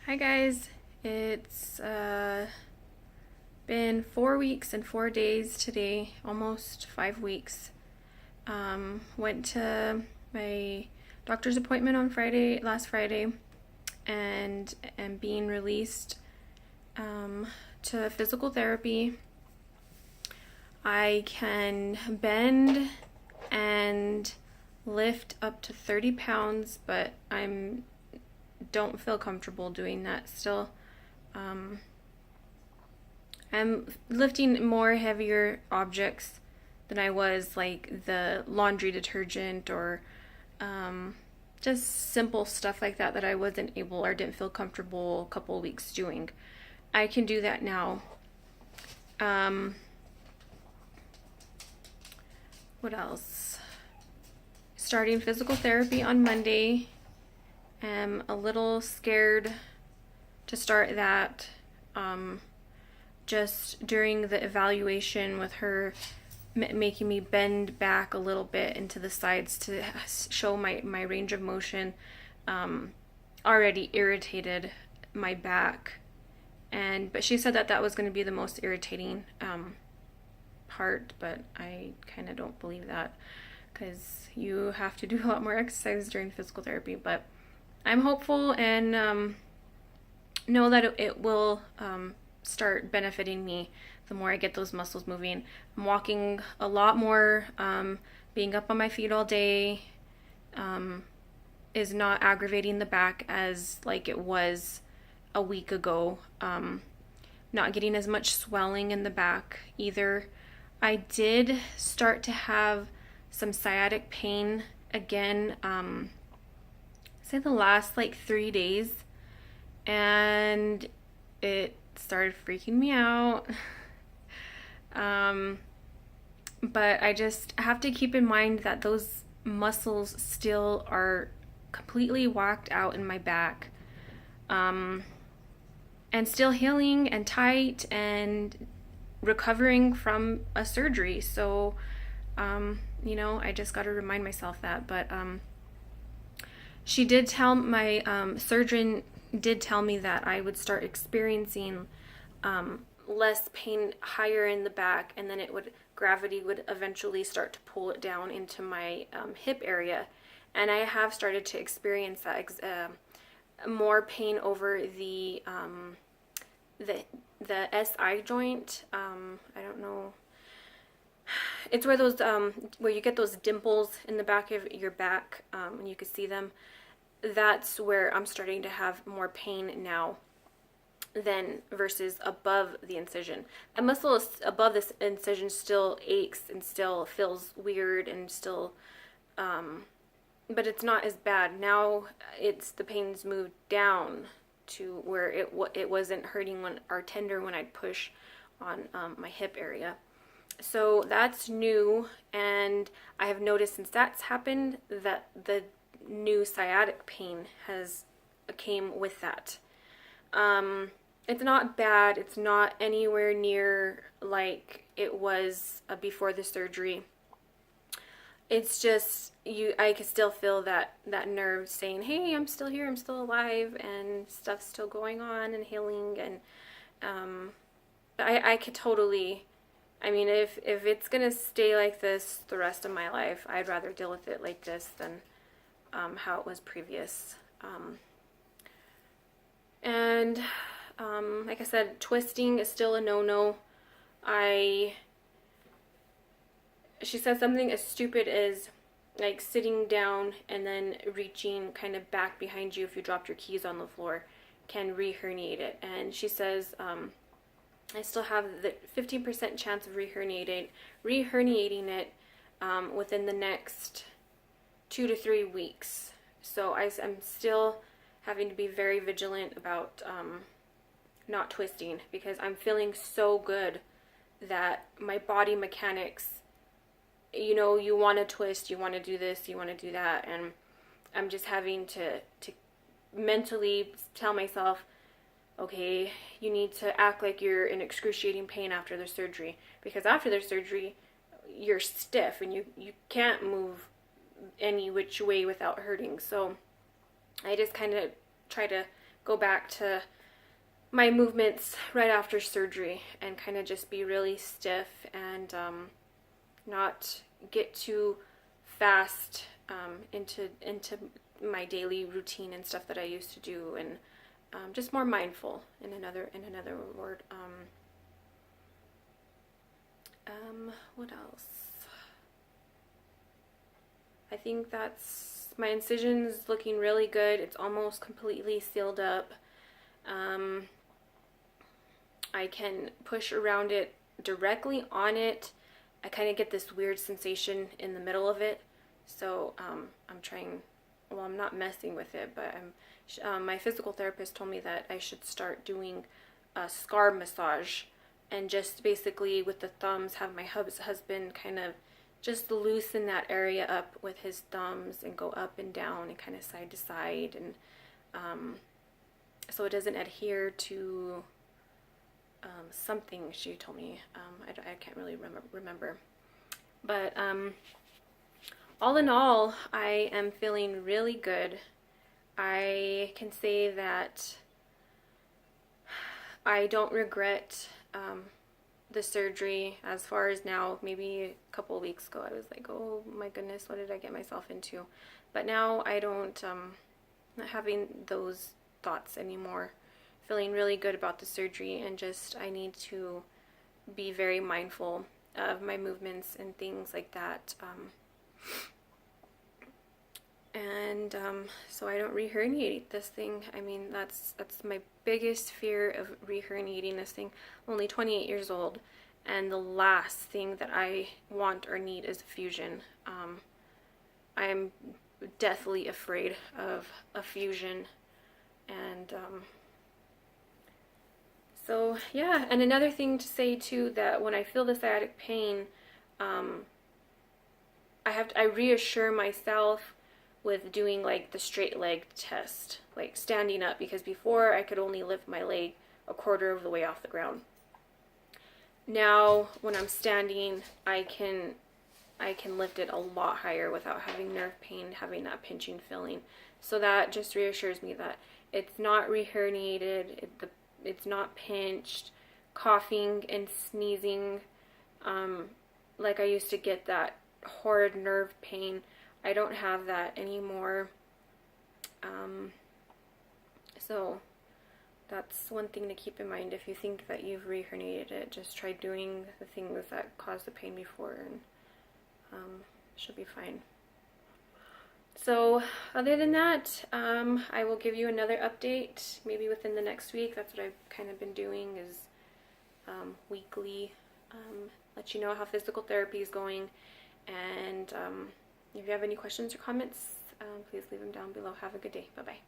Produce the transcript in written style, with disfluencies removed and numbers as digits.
Hi guys, it's been 4 weeks and 4 days today, almost 5 weeks. Went to my doctor's appointment on last Friday, and am being released to physical therapy. I can bend and lift up to 30 pounds, but I don't feel comfortable doing that still. I'm lifting more heavier objects than I was, like the laundry detergent or just simple stuff like that I wasn't able or didn't feel comfortable a couple of weeks doing. I can do that now. What else? Starting physical therapy on Monday. I'm a little scared to start that. Just during the evaluation with her making me bend back a little bit into the sides to show my range of motion, already irritated my back. But she said that was going to be the most irritating part, but I kind of don't believe that because you have to do a lot more exercise during physical therapy. But I'm hopeful and know that it will start benefiting me the more I get those muscles moving. I'm walking a lot more. Being up on my feet all day is not aggravating the back as like it was a week ago. Not getting as much swelling in the back either. I did start to have some sciatic pain again, say the last like 3 days, and it started freaking me out. But I just have to keep in mind that those muscles still are completely whacked out in my back, and still healing and tight and recovering from a surgery. So, I just got to remind myself that. But she did tell my surgeon did tell me that I would start experiencing less pain higher in the back, and then gravity would eventually start to pull it down into my hip area, and I have started to experience that more pain over the SI joint. I don't know. It's where those where you get those dimples in the back of your back, and you can see them. That's where I'm starting to have more pain now than versus above the incision. A muscle above this incision still aches and still feels weird and still, but it's not as bad. Now the pain's moved down to where it wasn't hurting tender when I'd push on my hip area. So that's new, and I have noticed since that's happened that the new sciatic pain came with that. It's not bad. It's not anywhere near like it was before the surgery. It's just I can still feel that nerve saying, "Hey, I'm still here. I'm still alive, and stuff's still going on and healing." And I could totally. I mean, if it's gonna stay like this the rest of my life, I'd rather deal with it like this than how it was previous. And like I said, twisting is still a no-no. She said something as stupid as like sitting down and then reaching kind of back behind you if you dropped your keys on the floor can re-herniate it. And she says I still have the 15% chance of re-herniating it within the next 2 to 3 weeks. So I'm still having to be very vigilant about not twisting, because I'm feeling so good that my body mechanics, you want to twist, you want to do this, you want to do that, and I'm just having to mentally tell myself, okay, you need to act like you're in excruciating pain after the surgery, because after the surgery you're stiff and you can't move any which way without hurting. So I just kind of try to go back to my movements right after surgery and kind of just be really stiff and not get too fast into my daily routine and stuff that I used to do, and just more mindful in another word. What else? I think that's my incision's looking really good. It's almost completely sealed up. I can push around it directly on it. I kind of get this weird sensation in the middle of it. So I'm trying, well, I'm not messing with it, but my physical therapist told me that I should start doing a scar massage, and just basically with the thumbs have my husband kind of just loosen that area up with his thumbs and go up and down and kind of side to side, and so it doesn't adhere to something she told me. I can't really remember. But all in all, I am feeling really good. I can say that I don't regret the surgery as far as now. Maybe a couple of weeks ago I was like, oh my goodness, what did I get myself into? But now I don't, not having those thoughts anymore. Feeling really good about the surgery, and just I need to be very mindful of my movements and things like that. So I don't re-herniate this thing. I mean, that's my biggest fear of re-herniating this thing. I'm only 28 years old, and the last thing that I want or need is a fusion. I am deathly afraid of a fusion, and so yeah. And another thing to say too, that when I feel the sciatic pain, I reassure myself with doing like the straight leg test, like standing up, because before I could only lift my leg a quarter of the way off the ground. Now when I'm standing, I can lift it a lot higher without having nerve pain, having that pinching feeling. So that just reassures me that it's not reherniated, it's not pinched, coughing and sneezing, like I used to get that horrid nerve pain. I don't have that anymore. So that's one thing to keep in mind. If you think that you've reherniated it, just try doing the things that caused the pain before, and should be fine. So other than that, I will give you another update maybe within the next week. That's what I've kind of been doing, is weekly, let you know how physical therapy is going. And if you have any questions or comments, please leave them down below. Have a good day. Bye-bye.